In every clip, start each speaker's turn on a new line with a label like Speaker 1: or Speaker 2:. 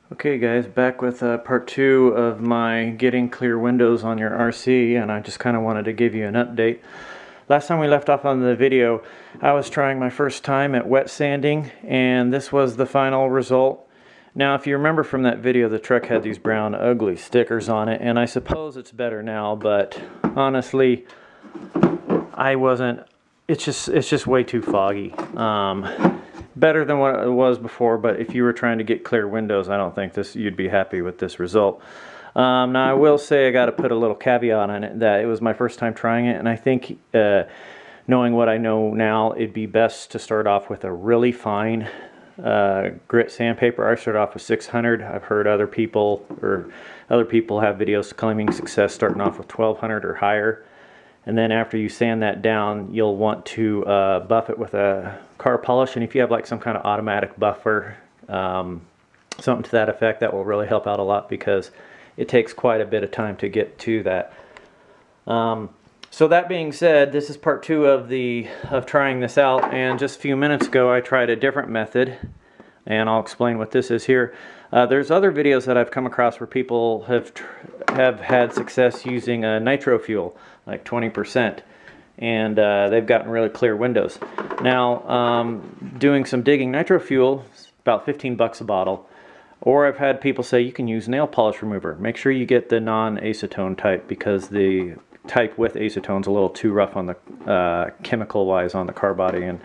Speaker 1: Okay guys, back with part 2 of my getting clear windows on your RC, and I just kind of wanted to give you an update. Last time we left off on the video, I was trying my first time at wet sanding, and this was the final result. Now if you remember from that video, the truck had these brown ugly stickers on it, and I suppose it's better now, but honestly it's just way too foggy. Better than what it was before, but if you were trying to get clear windows, I don't think you'd be happy with this result. Now I will say I got to put a little caveat on it that it was my first time trying it, and I think knowing what I know now, it'd be best to start off with a really fine grit sandpaper. I started off with 600. I've heard other people have videos claiming success starting off with 1200 or higher. And then after you sand that down, you'll want to buff it with a car polish. And if you have like some kind of automatic buffer, something to that effect, that will really help out a lot because it takes quite a bit of time to get to that. So that being said, this is part 2 of trying this out. And just a few minutes ago, I tried a different method, and I'll explain what this is here. There's other videos that I've come across where people have had success using a nitro fuel, like 20%, and they've gotten really clear windows. Now, doing some digging, nitro fuel is about 15 bucks a bottle, or I've had people say you can use nail polish remover. Make sure you get the non-acetone type, because the type with acetone is a little too rough on the chemical wise on the car body, and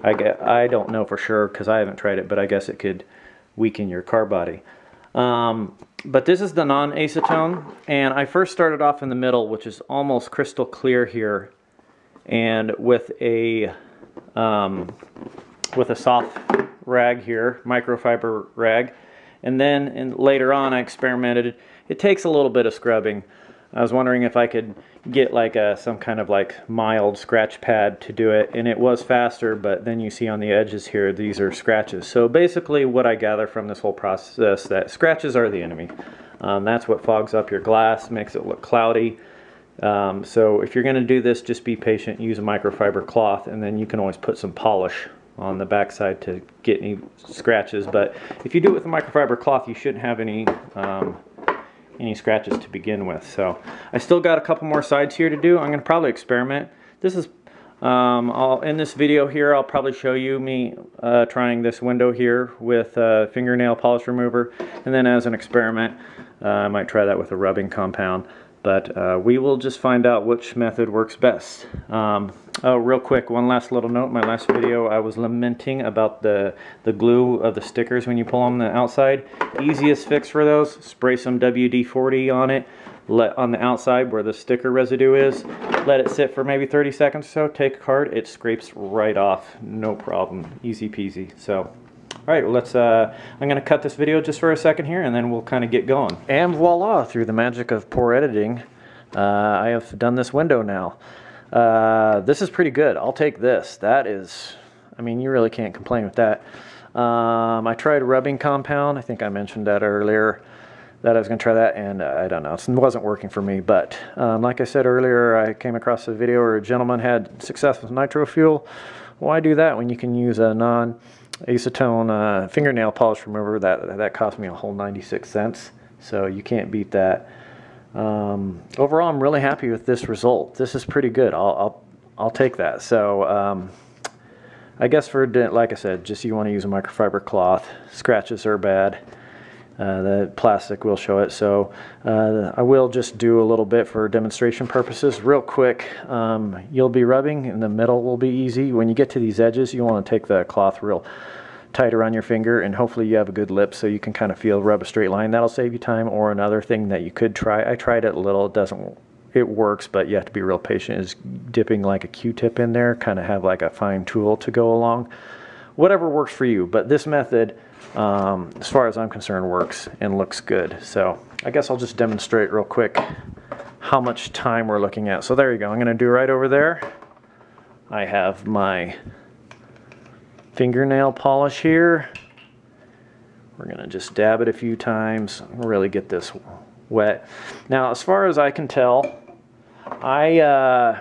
Speaker 1: I don't know for sure because I haven't tried it, but I guess it could weaken your car body. But this is the non-acetone, and I first started off in the middle, which is almost crystal clear here, and with a soft rag here, microfiber rag, and then later on I experimented. It takes a little bit of scrubbing. I was wondering if I could get like some kind of like mild scratch pad to do it, and it was faster, but then you see on the edges here, these are scratches. So basically what I gather from this whole process, that scratches are the enemy. That's what fogs up your glass, makes it look cloudy. So if you're going to do this, just be patient, use a microfiber cloth, and then you can always put some polish on the backside to get any scratches. But if you do it with a microfiber cloth, you shouldn't have any scratches to begin with. So I still got a couple more sides here to do. I'm going to probably experiment. This is in this video here, I'll probably show you me trying this window here with fingernail polish remover, and then as an experiment I might try that with a rubbing compound, but we will just find out which method works best. Oh, real quick, one last little note. My last video I was lamenting about the glue of the stickers when you pull them on the outside. Easiest fix for those, spray some WD-40 on it, on the outside where the sticker residue is, let it sit for maybe 30 seconds or so, take a card, it scrapes right off, no problem, easy peasy. So alright, well I'm going to cut this video just for a second here, and then we'll kind of get going. And voila, through the magic of poor editing, I have done this window now. This is pretty good. I'll take this. That is, I mean, you really can't complain with that. I tried rubbing compound. I think I mentioned that earlier, that I was going to try that, and I don't know, it wasn't working for me. But like I said earlier, I came across a video where a gentleman had success with nitro fuel. Why do that when you can use a non-acetone fingernail polish remover? That cost me a whole 96 cents, so you can't beat that. Overall, I'm really happy with this result. This is pretty good. I'll take that. So I guess for, like I said, just you want to use a microfiber cloth. Scratches are bad. The plastic will show it. So I will just do a little bit for demonstration purposes real quick. You'll be rubbing, and the middle will be easy. When you get to these edges, you want to take the cloth real tight around your finger, and hopefully you have a good lip so you can kind of rub a straight line. That'll save you time. Or another thing that you could try, I tried it a little, it works, but you have to be real patient, is dipping like a Q-tip in there, kind of have like a fine tool to go along. Whatever works for you, but this method, as far as I'm concerned, works and looks good. So I guess I'll just demonstrate real quick how much time we're looking at. So there you go. I'm going to do right over there. I have my fingernail polish here. We're going to just dab it a few times, really get this wet. Now, as far as I can tell, I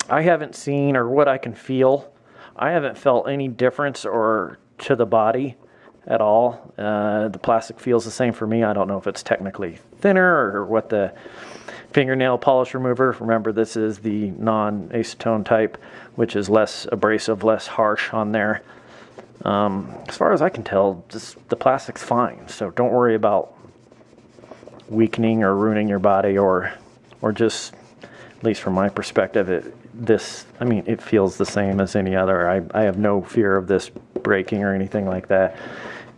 Speaker 1: haven't seen, or what I can feel, I haven't felt any difference or to the body at all. The plastic feels the same for me. I don't know if it's technically thinner or what the fingernail polish remover. Remember, this is the non-acetone type, which is less abrasive, less harsh on there. As far as I can tell, the plastic's fine, so don't worry about weakening or ruining your body, or just, at least from my perspective, it feels the same as any other. I have no fear of this breaking or anything like that.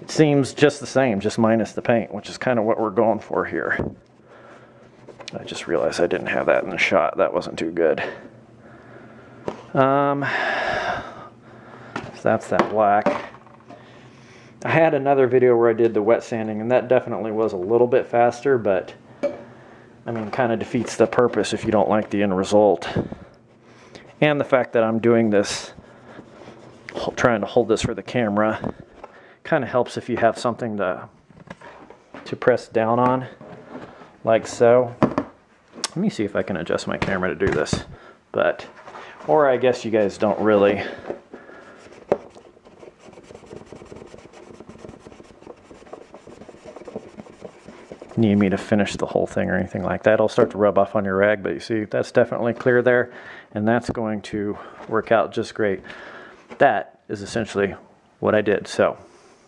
Speaker 1: It seems just the same, just minus the paint, which is kind of what we're going for here. I just realized I didn't have that in the shot. That wasn't too good. So that's that black. I had another video where I did the wet sanding, and that definitely was a little bit faster, but I mean, kind of defeats the purpose if you don't like the end result. And the fact that I'm doing this, trying to hold this for the camera, kind of helps if you have something to press down on, like so. Let me see if I can adjust my camera to do this. Or I guess you guys don't really need me to finish the whole thing or anything like that. It'll start to rub off on your rag, but you see that's definitely clear there, and that's going to work out just great. That is essentially what I did. So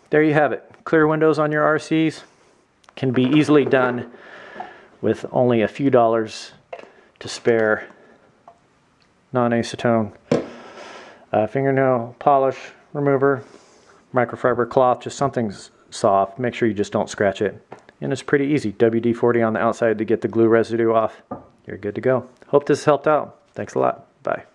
Speaker 1: there you have it. Clear windows on your RCs can be easily done with only a few dollars to spare. Non-acetone fingernail polish remover, microfiber cloth, just something soft. Make sure you just don't scratch it. And it's pretty easy. WD-40 on the outside to get the glue residue off. You're good to go. Hope this helped out. Thanks a lot. Bye.